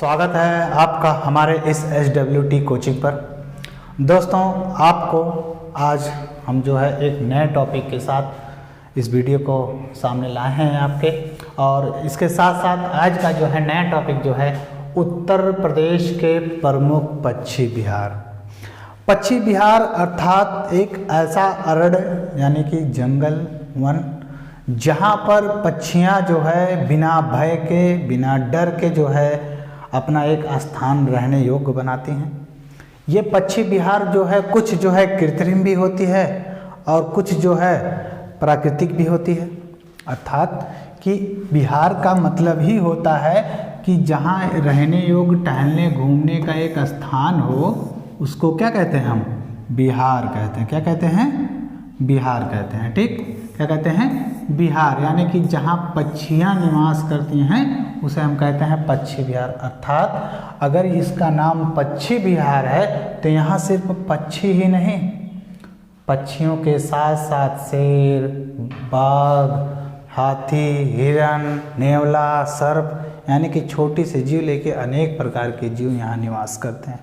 स्वागत है आपका हमारे इस SWT कोचिंग पर। दोस्तों, आपको आज हम जो है एक नए टॉपिक के साथ इस वीडियो को सामने लाए हैं आपके, और इसके साथ साथ आज का जो है नया टॉपिक जो है उत्तर प्रदेश के प्रमुख पक्षी विहार। पक्षी विहार अर्थात एक ऐसा अरण्य यानी कि जंगल वन जहाँ पर पक्षियाँ जो है बिना भय के बिना डर के जो है अपना एक स्थान रहने योग्य बनाती हैं। ये पक्षी विहार जो है कुछ जो है कृत्रिम भी होती है और कुछ जो है प्राकृतिक भी होती है। अर्थात कि विहार का मतलब ही होता है कि जहाँ रहने योग्य टहलने घूमने का एक स्थान हो, उसको क्या कहते हैं हम? विहार कहते हैं। क्या कहते हैं? विहार कहते हैं। ठीक, क्या कहते हैं? विहार, यानी कि जहाँ पक्षियाँ निवास करती हैं उसे हम कहते हैं पक्षी विहार। अर्थात अगर इसका नाम पक्षी विहार है तो यहाँ सिर्फ पक्षी ही नहीं, पक्षियों के साथ साथ शेर, बाघ, हाथी, हिरन, नेवला, सर्प यानी कि छोटी से जीव लेके अनेक प्रकार के जीव यहाँ निवास करते हैं।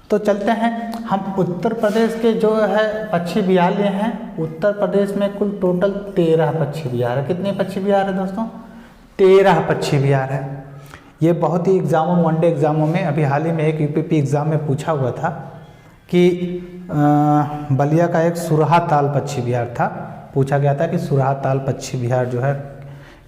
तो चलते हैं हम उत्तर प्रदेश के जो है पक्षी विहार लिए हैं। उत्तर प्रदेश में कुल टोटल 13 पक्षी विहार है। कितने पक्षी विहार है दोस्तों? 13 पक्षी विहार है। ये बहुत ही एग्जामों, वनडे एग्जामों में अभी हाल ही में एक UPP एग्ज़ाम में पूछा हुआ था कि बलिया का एक सुरहा ताल पक्षी विहार था। पूछा गया था कि सुरहा ताल पक्षी विहार जो है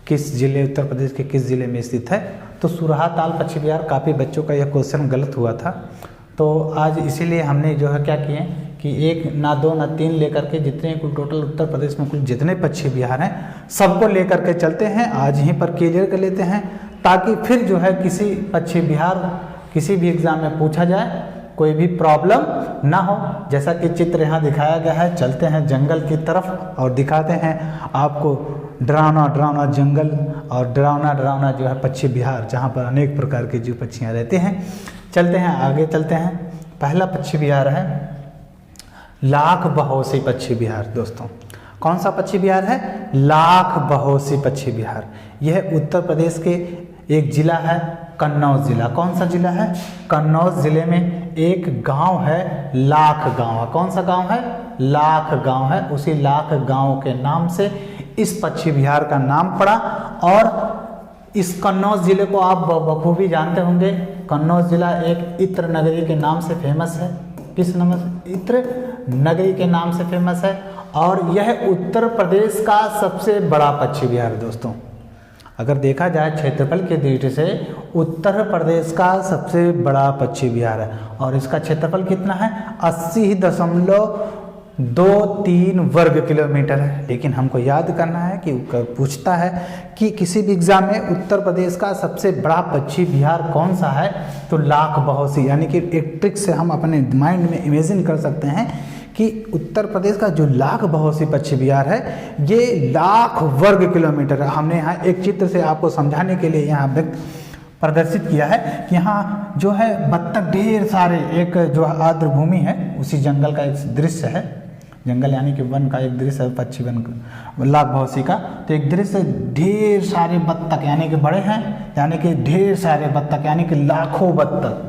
किस जिले, उत्तर प्रदेश के किस जिले में स्थित है। तो सुरहा ताल पक्षी विहार, काफ़ी बच्चों का यह क्वेश्चन गलत हुआ था। तो आज इसीलिए हमने जो है क्या किए कि एक ना दो ना तीन लेकर के जितने कुल टोटल उत्तर प्रदेश में कुल जितने पक्षी विहार हैं सबको लेकर के चलते हैं। आज यहीं पर क्लियर कर लेते हैं ताकि फिर जो है किसी पक्षी विहार किसी भी एग्ज़ाम में पूछा जाए कोई भी प्रॉब्लम ना हो। जैसा कि चित्र यहाँ दिखाया गया है, चलते हैं जंगल की तरफ और दिखाते हैं आपको डरावना डरावना जंगल और डरावना डरावना जो है पक्षी विहार जहाँ पर अनेक प्रकार के जीव पक्षियाँ रहते हैं। चलते हैं आगे, चलते हैं। पहला पक्षी विहार है लाख बहोसी पक्षी विहार। दोस्तों, कौन सा पक्षी विहार है? लाख बहोसी पक्षी विहार। यह उत्तर प्रदेश के एक जिला है कन्नौज जिला। कौन सा जिला है? कन्नौज जिले में एक गांव है लाख गांव। कौन सा गांव है? लाख गांव है। उसी लाख गांव के नाम से इस पक्षी विहार का नाम पड़ा। और इस कन्नौज जिले को आप बखूबी जानते होंगे। कन्नौज जिला एक इत्र नगरी के नाम से फेमस है। किस नाम से? इत्र नगरी के नाम से फेमस है। और यह उत्तर प्रदेश का सबसे बड़ा पक्षी विहार है। दोस्तों, अगर देखा जाए क्षेत्रफल की दृष्टि से उत्तर प्रदेश का सबसे बड़ा पक्षी विहार है। और इसका क्षेत्रफल कितना है? 80.23 वर्ग किलोमीटर है। लेकिन हमको याद करना है कि पूछता है कि किसी भी एग्जाम में उत्तर प्रदेश का सबसे बड़ा पक्षी विहार कौन सा है, तो लाख बहोसी, यानी कि एक ट्रिक से हम अपने माइंड में इमेजिन कर सकते हैं कि उत्तर प्रदेश का जो लाख बहोसी पक्षी विहार है ये लाख वर्ग किलोमीटर है। हमने यहाँ एक चित्र से आपको समझाने के लिए यहाँ व्यक्त प्रदर्शित किया है कि यहाँ जो है बत्तख ढेर सारे, एक जो आर्द्र भूमि है उसी जंगल का एक दृश्य है। जंगल यानी कि वन का एक दृश्य है, पक्षी वन लाख बहोसी का। तो एक दृश्य, ढेर सारे बत्तख यानी कि बड़े हैं, यानी कि ढेर सारे बत्तख यानी कि लाखों बत्तख,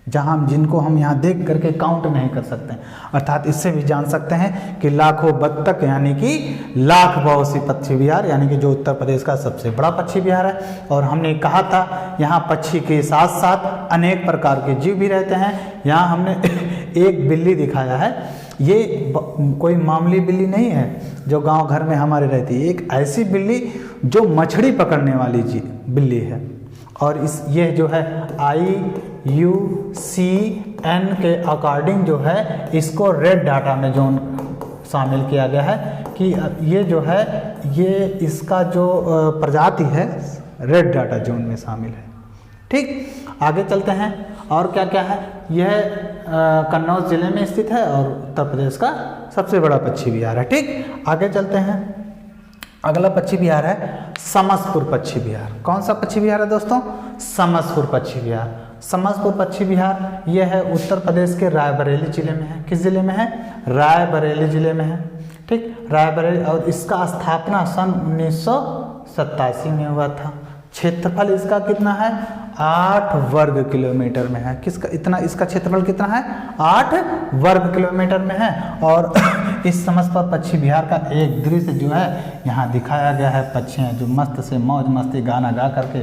जहाँ जिनको हम यहाँ देख करके काउंट नहीं कर सकते। अर्थात इससे भी जान सकते हैं कि लाखों बत्तख यानी कि लाख बहोसी पक्षी विहार, यानी कि जो उत्तर प्रदेश का सबसे बड़ा पक्षी विहार है। और हमने कहा था यहाँ पक्षी के साथ साथ अनेक प्रकार के जीव भी रहते हैं। यहाँ हमने एक बिल्ली दिखाया है। ये कोई मामूली बिल्ली नहीं है जो गांव घर में हमारे रहती है। एक ऐसी बिल्ली जो मछली पकड़ने वाली बिल्ली है। और ये जो है IUCN के अकॉर्डिंग जो है इसको रेड डाटा में जोन शामिल किया गया है कि ये जो है ये इसका जो प्रजाति है रेड डाटा जोन में शामिल है। ठीक, आगे चलते हैं। और क्या क्या है? यह कन्नौज जिले में स्थित है और उत्तर प्रदेश का सबसे बड़ा पक्षी विहार है। ठीक, आगे चलते हैं। अगला पक्षी विहार है समसपुर पक्षी विहार। कौन सा पक्षी विहार है दोस्तों? समसपुर पक्षी विहार। समसपुर पक्षी विहार यह है उत्तर प्रदेश के रायबरेली जिले में है। किस जिले में है? रायबरेली जिले में है। ठीक, रायबरेली। और इसका स्थापना सन 1987 में हुआ था। क्षेत्रफल इसका कितना है? 8 वर्ग किलोमीटर में है। किसका इतना, इसका क्षेत्रफल कितना है? 8 वर्ग किलोमीटर में है। और इस समस्त पर पक्षी विहार का एक दृश्य जो है यहाँ दिखाया गया है। पक्षियाँ जो मस्त से मौज मस्ती गाना गा करके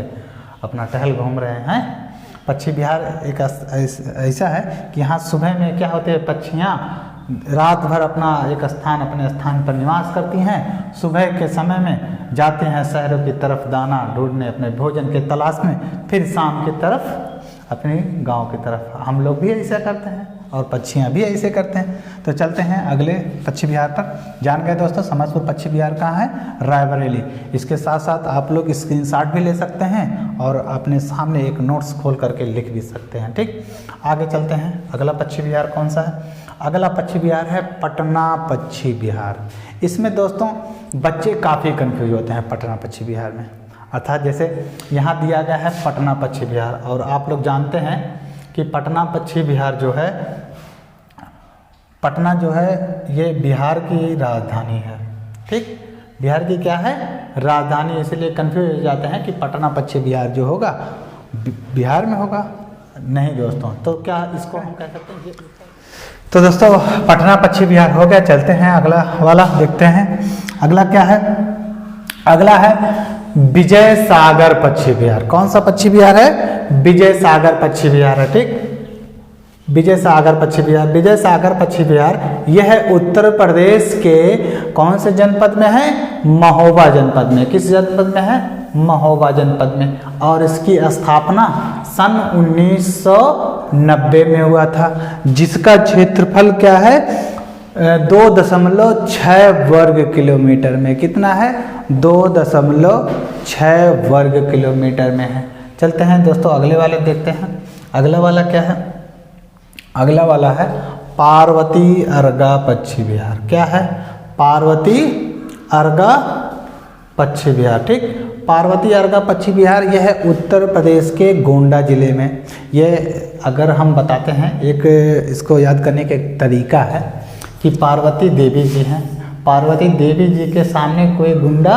अपना टहल घूम रहे हैं। पक्षी विहार एक ऐसा है कि यहाँ सुबह में क्या होते हैं, पक्षियाँ रात भर अपना अपने स्थान पर निवास करती हैं। सुबह के समय में जाते हैं शहरों की तरफ दाना ढूंढने अपने भोजन के तलाश में, फिर शाम की तरफ अपने गांव की तरफ। हम लोग भी ऐसा करते हैं और पक्षियाँ भी ऐसे करते हैं। तो चलते हैं अगले पक्षी विहार पर। जान गए दोस्तों समस्तपुर पक्षी विहार कहाँ है? रायबरेली। इसके साथ साथ आप लोग स्क्रीनशॉट भी ले सकते हैं और अपने सामने एक नोट्स खोल करके लिख भी सकते हैं। ठीक, आगे चलते हैं। अगला पक्षी विहार कौन सा है? अगला पक्षी विहार है पटना पक्षी विहार। इसमें दोस्तों बच्चे काफ़ी कंफ्यूज होते हैं पटना पक्षी विहार में। अर्थात जैसे यहाँ दिया गया है पटना पक्षी विहार, और आप लोग जानते हैं कि पटना पक्षी विहार जो है, पटना जो है ये बिहार की राजधानी है। ठीक, बिहार की क्या है? राजधानी। इसलिए कंफ्यूज हो जाते हैं कि पटना पक्षी विहार जो होगा बिहार में होगा। नहीं दोस्तों, तो क्या इसको हम कह सकते हैं? तो दोस्तों पटना पक्षी विहार हो गया। चलते हैं अगला वाला देखते हैं। अगला क्या है? अगला है विजय सागर पक्षी विहार। कौन सा पक्षी विहार है? विजय सागर पक्षी विहार है। ठीक, विजय सागर पक्षी विहार। विजय सागर पक्षी विहार यह उत्तर प्रदेश के कौन से जनपद में है? महोबा जनपद में। किस जनपद में है? महोबा जनपद में। और इसकी स्थापना सन 1990 में हुआ था, जिसका क्षेत्रफल क्या है? 2.6 वर्ग किलोमीटर में। कितना है? 2.6 वर्ग किलोमीटर में है। चलते हैं दोस्तों अगले वाले देखते हैं। अगला वाला क्या है? अगला वाला है पार्वती अर्गा पक्षी विहार। क्या है? पार्वती अर्गा पक्षी विहार। ठीक, पार्वती अर्गा पक्षी विहार यह है उत्तर प्रदेश के गोंडा जिले में। यह अगर हम बताते हैं, एक इसको याद करने का एक तरीका है कि पार्वती देवी जी हैं। पार्वती देवी जी के सामने कोई गुंडा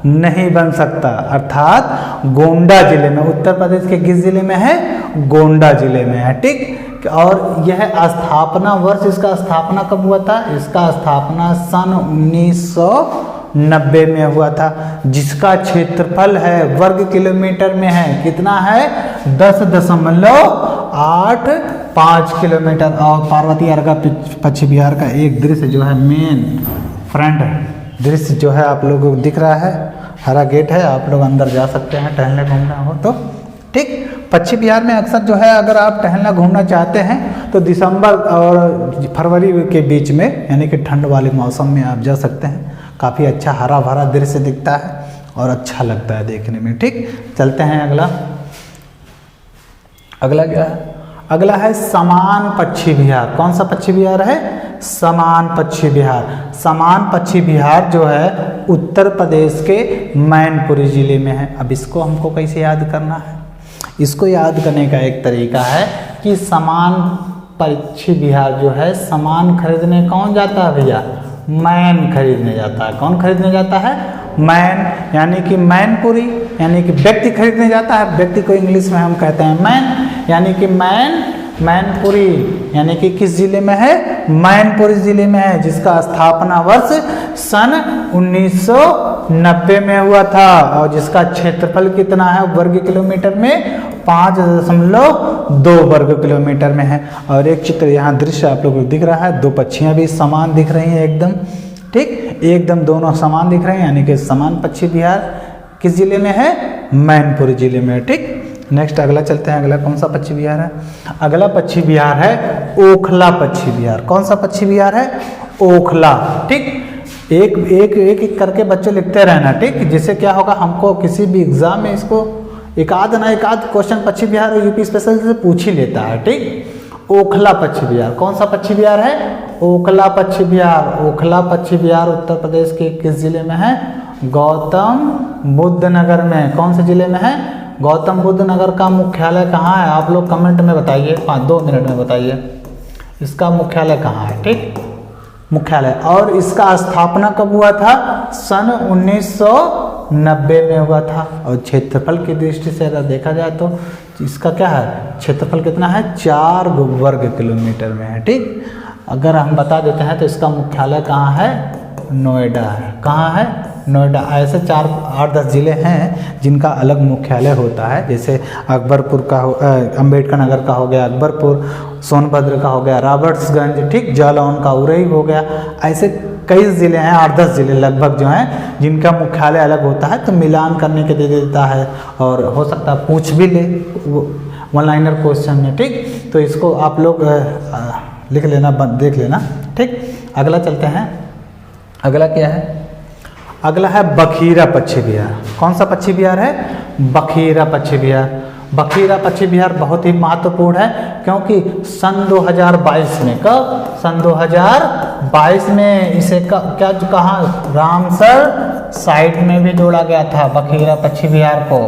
नहीं बन सकता। अर्थात गोंडा जिले में, उत्तर प्रदेश के किस जिले में है? गोंडा जिले में है। ठीक, और यह स्थापना वर्ष, इसका स्थापना कब हुआ था? इसका स्थापना सन 1990 में हुआ था, जिसका क्षेत्रफल है वर्ग किलोमीटर में है। कितना है? 10.85 किलोमीटर। और पार्वती अर्गा पक्षी विहार का एक दृश्य जो है मेन फ्रंट दृश्य जो है आप लोगों को दिख रहा है। हरा गेट है, आप लोग अंदर जा सकते हैं टहलने घूमना हो तो। ठीक, पक्षी विहार में अक्सर जो है अगर आप टहलना घूमना चाहते हैं तो दिसंबर और फरवरी के बीच में, यानी कि ठंड वाले मौसम में आप जा सकते हैं। काफ़ी अच्छा हरा भरा दृश्य दिखता है और अच्छा लगता है देखने में। ठीक, चलते हैं अगला। अगला क्या है? अगला है समान पक्षी विहार। कौन सा पक्षी विहार है? समान पक्षी विहार। समान पक्षी विहार जो है उत्तर प्रदेश के मैनपुरी जिले में है। अब इसको हमको कैसे याद करना है? इसको याद करने का एक तरीका है कि समान पक्षी विहार जो है, सामान खरीदने कौन जाता है भैया? मैन खरीदने जाता है। कौन खरीदने जाता है? मैन, यानी कि मैनपुरी, यानी कि व्यक्ति खरीदने जाता है। व्यक्ति को इंग्लिश में हम कहते हैं मैन, यानी कि मैनपुरी, यानी कि किस जिले में है? मैनपुरी जिले में है, जिसका स्थापना वर्ष सन 1990 में हुआ था और जिसका क्षेत्रफल कितना है वर्ग किलोमीटर में? 5.2 वर्ग किलोमीटर में है। और एक चित्र यहाँ दृश्य आप लोगों को दिख रहा है, दो पक्षियाँ भी समान दिख रही हैं एकदम। ठीक, एकदम दोनों समान दिख रहे हैं, यानी कि समान पक्षी विहार किस जिले में है? मैनपुरी जिले में। ठीक, नेक्स्ट अगला चलते हैं। अगला कौन सा पक्षी विहार है? अगला पक्षी विहार है ओखला पक्षी विहार। कौन सा पक्षी विहार है? ओखला। ठीक, एक एक एक एक करके बच्चे लिखते रहना। ठीक, जिससे क्या होगा, हमको किसी भी एग्जाम में इसको एक आध क्वेश्चन पक्षी विहार यूपी स्पेशल से पूछ ही लेता है। ठीक, ओखला पक्षी विहार। कौन सा पक्षी विहार है? ओखला पक्षी विहार। ओखला पक्षी विहार उत्तर प्रदेश के किस जिले में है? गौतम बुद्ध नगर में। कौन से जिले में है? गौतम बुद्ध नगर का मुख्यालय कहाँ है? आप लोग कमेंट में बताइए, 2 मिनट में बताइए इसका मुख्यालय कहाँ है। ठीक, मुख्यालय। और इसका स्थापना कब हुआ था? सन 1990 में हुआ था। और क्षेत्रफल की दृष्टि से अगर देखा जाए तो इसका क्या है क्षेत्रफल कितना है 4 वर्ग किलोमीटर में है। ठीक, अगर हम बता देते हैं तो इसका मुख्यालय कहाँ है, नोएडा है। कहाँ है, नोएडा। ऐसे 8-10 ज़िले हैं जिनका अलग मुख्यालय होता है, जैसे अकबरपुर का हो, अम्बेडकर नगर का हो गया अकबरपुर, सोनभद्र का हो गया रॉबर्ट्सगंज, ठीक, जालौन का उरई हो गया। ऐसे कई ज़िले हैं, 8-10 ज़िले लगभग जो हैं जिनका मुख्यालय अलग होता है, तो मिलान करने के दे देता है और हो सकता है पूछ भी ले वन लाइनर क्वेश्चन में। ठीक, तो इसको आप लोग लिख लेना, देख लेना। ठीक, अगला चलते हैं। अगला क्या है, अगला है बखीरा पक्षी विहार। कौन सा पक्षी विहार है, बखीरा पक्षी विहार। बखीरा पक्षी विहार बहुत ही महत्वपूर्ण है, क्योंकि सन 2022 में, कब, सन 2022 में इसे क्या कहा, रामसर साइट में भी जोड़ा गया था बखीरा पक्षी विहार को।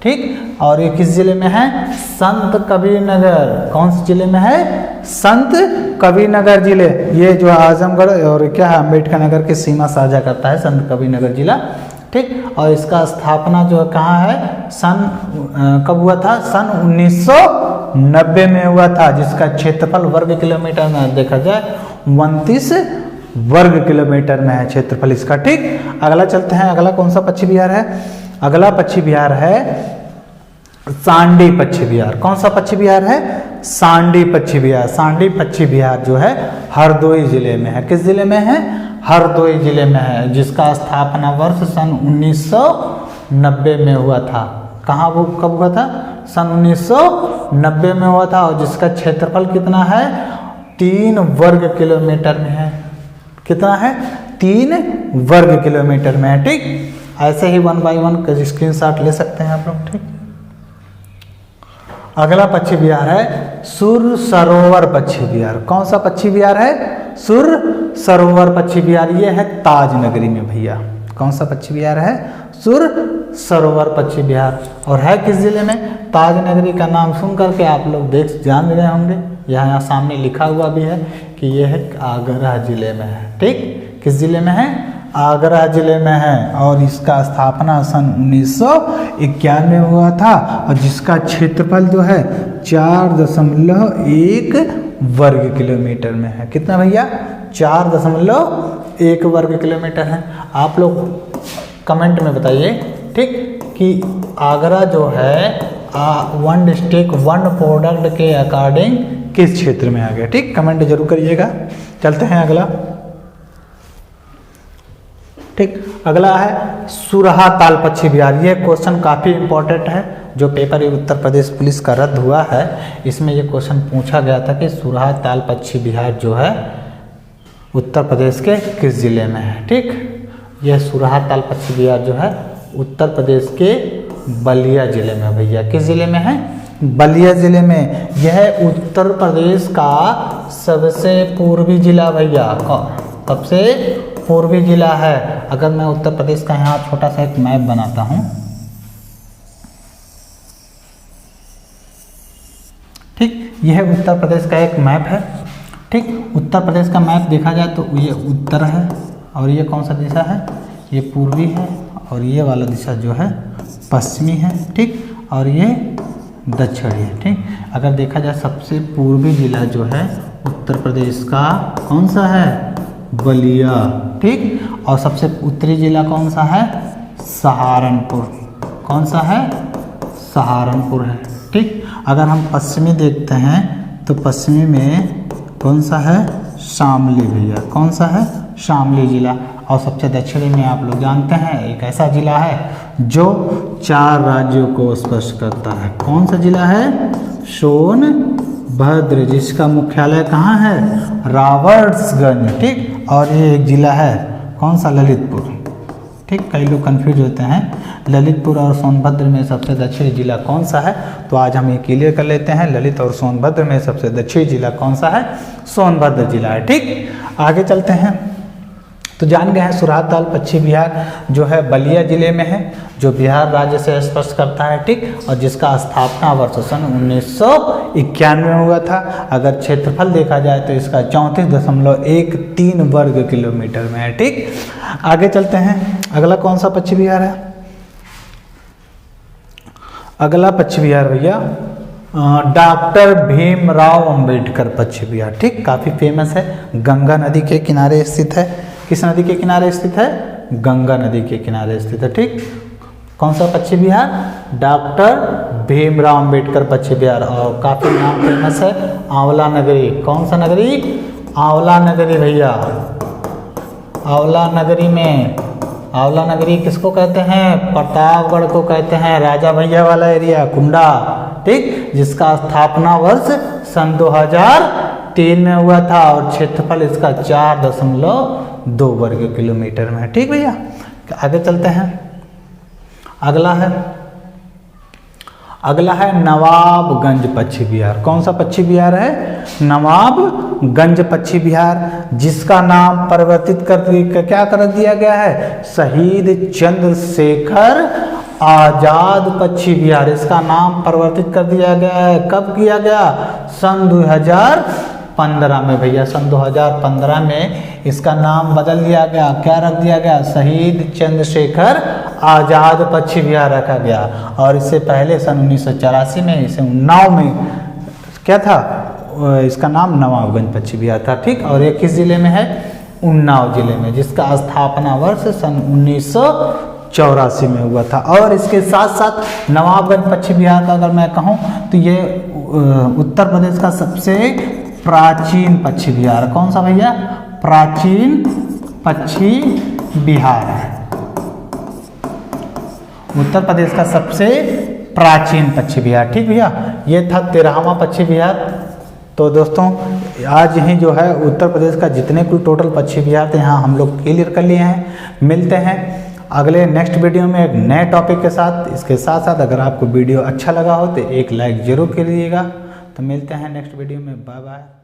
ठीक, और ये किस जिले में है, संत कबीरनगर। कौन से जिले में है, संत कबीरनगर जिले। ये जो आजमगढ़ और क्या है अम्बेडकर नगर की सीमा साझा करता है संत कबीरनगर जिला। ठीक, और इसका स्थापना जो कहाँ है, कब हुआ था, सन 1990 में हुआ था, जिसका क्षेत्रफल वर्ग किलोमीटर में देखा जाए 29 वर्ग किलोमीटर में है क्षेत्रफल इसका। ठीक, अगला चलते हैं। अगला कौन सा पक्षी विहार है, अगला पक्षी विहार है सांडी पक्षी विहार। कौन सा पक्षी विहार है, सांडी पक्षी विहार। सांडी पक्षी विहार जो है हरदोई जिले में है। किस जिले में है, हरदोई जिले में है, जिसका स्थापना वर्ष सन 1990 में हुआ था। कहाँ वो कब हुआ था, सन 1990 में हुआ था, और जिसका क्षेत्रफल कितना है, 3 वर्ग किलोमीटर में है। कितना है, 3 वर्ग किलोमीटर में है। ठीक, ऐसे ही 1 बाय 1 स्क्रीनशॉट ले सकते हैं आप लोग। ठीक, अगला पक्षी विहार है सुर सरोवर पक्षी विहार। कौन सा पक्षी विहार है, सुर सरोवर पक्षी विहार। ये है ताज नगरी में भैया। कौन सा पक्षी विहार है, सुर सरोवर पक्षी विहार, और है किस जिले में, ताज नगरी का नाम सुन करके आप लोग जान रहे होंगे, यहाँ सामने लिखा हुआ भी है कि यह है आगरा जिले में है। ठीक, किस जिले में है, आगरा जिले में है, और इसका स्थापना सन 1991 में हुआ था, और जिसका क्षेत्रफल जो है 4.1 वर्ग किलोमीटर में है। कितना भैया, 4.1 वर्ग किलोमीटर है। आप लोग कमेंट में बताइए, ठीक, कि आगरा जो है 1 डिस्ट्रिक्ट 1 प्रोडक्ट के अकॉर्डिंग किस क्षेत्र में आ गया। ठीक, कमेंट जरूर करिएगा। चलते हैं अगला। ठीक, अगला है सुरहा ताल पक्षी विहार। ये क्वेश्चन काफ़ी इंपॉर्टेंट है, जो पेपर उत्तर प्रदेश पुलिस का रद्द हुआ है, इसमें ये क्वेश्चन पूछा गया था कि सुरहा ताल पक्षी विहार जो है उत्तर प्रदेश के किस जिले में है। ठीक, यह सुरहा ताल पक्षी विहार जो है उत्तर प्रदेश के बलिया जिले में भैया। किस जिले में है, बलिया जिले में। यह उत्तर प्रदेश का सबसे पूर्वी जिला भैया, सबसे पूर्वी जिला है। अगर मैं उत्तर प्रदेश का यहाँ छोटा सा एक मैप बनाता हूँ, ठीक, यह उत्तर प्रदेश का एक मैप है। ठीक, उत्तर प्रदेश का मैप देखा जाए तो ये उत्तर है, और ये कौन सा दिशा है, ये पूर्वी है, और ये वाला दिशा जो है पश्चिमी है। ठीक, और ये दक्षिणी है। ठीक, अगर देखा जाए सबसे पूर्वी जिला जो है उत्तर प्रदेश का कौन सा है, बलिया। ठीक, और सबसे उत्तरी जिला कौन सा है, सहारनपुर। कौन सा है, सहारनपुर है। ठीक, अगर हम पश्चिमी देखते हैं तो पश्चिमी में कौन सा है, शामली भैया। कौन सा है, शामली जिला। और सबसे दक्षिणी में आप लोग जानते हैं एक ऐसा जिला है जो 4 राज्यों को स्पर्श करता है। कौन सा जिला है, सोनभद्र, जिसका मुख्यालय कहाँ है, रॉबर्ट्सगंज। ठीक, और ये एक जिला है कौन सा, ललितपुर। ठीक, कई लोग कंफ्यूज होते हैं ललितपुर और सोनभद्र में सबसे दक्षिणी जिला कौन सा है, तो आज हम ये क्लियर कर लेते हैं। ललित और सोनभद्र में सबसे दक्षिणी जिला कौन सा है, सोनभद्र जिला है। ठीक, आगे चलते हैं। तो जान गए हैं सुरहा ताल पक्षी विहार जो है बलिया जिले में है, जो बिहार राज्य से स्पर्श करता है। ठीक, और जिसका स्थापना वर्ष सन 1991 में हुआ था। अगर क्षेत्रफल देखा जाए तो इसका 34.13 वर्ग किलोमीटर में है। ठीक, आगे चलते हैं। अगला कौन सा पक्षी विहार है, अगला पश्चिम बिहार भैया डॉक्टर भीमराव अंबेडकर पश्चिम बिहार। ठीक, काफ़ी फेमस है, गंगा नदी के किनारे स्थित है। किस नदी के किनारे स्थित है? गंगा नदी के किनारे स्थित है। ठीक, कौन सा पश्चिम बिहार? डॉक्टर भीमराव अंबेडकर पश्चिम बिहार। और काफ़ी नाम फेमस है आंवला नगरी। कौन सा नगरी? आंवला नगरी भैया। आंवला नगरी में, आंवला नगरी किसको कहते हैं? प्रतापगढ़ को कहते हैं, राजा भैया वाला एरिया, कुंडा। ठीक, जिसका स्थापना वर्ष सन 2003 में हुआ था और क्षेत्रफल इसका 4.2 वर्ग किलोमीटर में है। ठीक भैया, आगे चलते हैं। अगला है नवाबगंज पश्चिम बिहार। कौन सा पश्चिम बिहार है? नवाबगंज पश्चिम बिहार, जिसका नाम परिवर्तित क्या कर दिया गया है? शहीद चंद्रशेखर आजाद पश्चिम बिहार। इसका नाम परिवर्तित कर दिया गया है। कब किया गया? सन 2015 में भैया। सन 2015 में इसका नाम बदल दिया गया। क्या रख दिया गया? शहीद चंद्रशेखर आजाद पश्चिम बिहार रखा गया। और इससे पहले सन 1984 में इसे उन्नाव में क्या था? इसका नाम नवाबगंज पश्चिम बिहार था। ठीक, और ये किस जिले में है? उन्नाव जिले में, जिसका स्थापना वर्ष सन 1984 में हुआ था। और इसके साथ साथ नवाबगंज पश्चिम बिहार का अगर मैं कहूँ तो ये उत्तर प्रदेश का सबसे प्राचीन पश्चिम बिहार। कौन सा भैया? प्राचीन पश्चिम बिहार है। उत्तर प्रदेश का सबसे प्राचीन पश्चिम बिहार। ठीक भैया, ये था 13वां पश्चिम बिहार। तो दोस्तों आज ही जो है उत्तर प्रदेश का जितने कुल टोटल पश्चिम बिहार थे यहाँ हम लोग क्लियर कर लिए हैं। मिलते हैं अगले नेक्स्ट वीडियो में एक नए टॉपिक के साथ। इसके साथ साथ अगर आपको वीडियो अच्छा लगा हो तो एक लाइक जरूर करिएगा। तो मिलते हैं नेक्स्ट वीडियो में। Bye bye.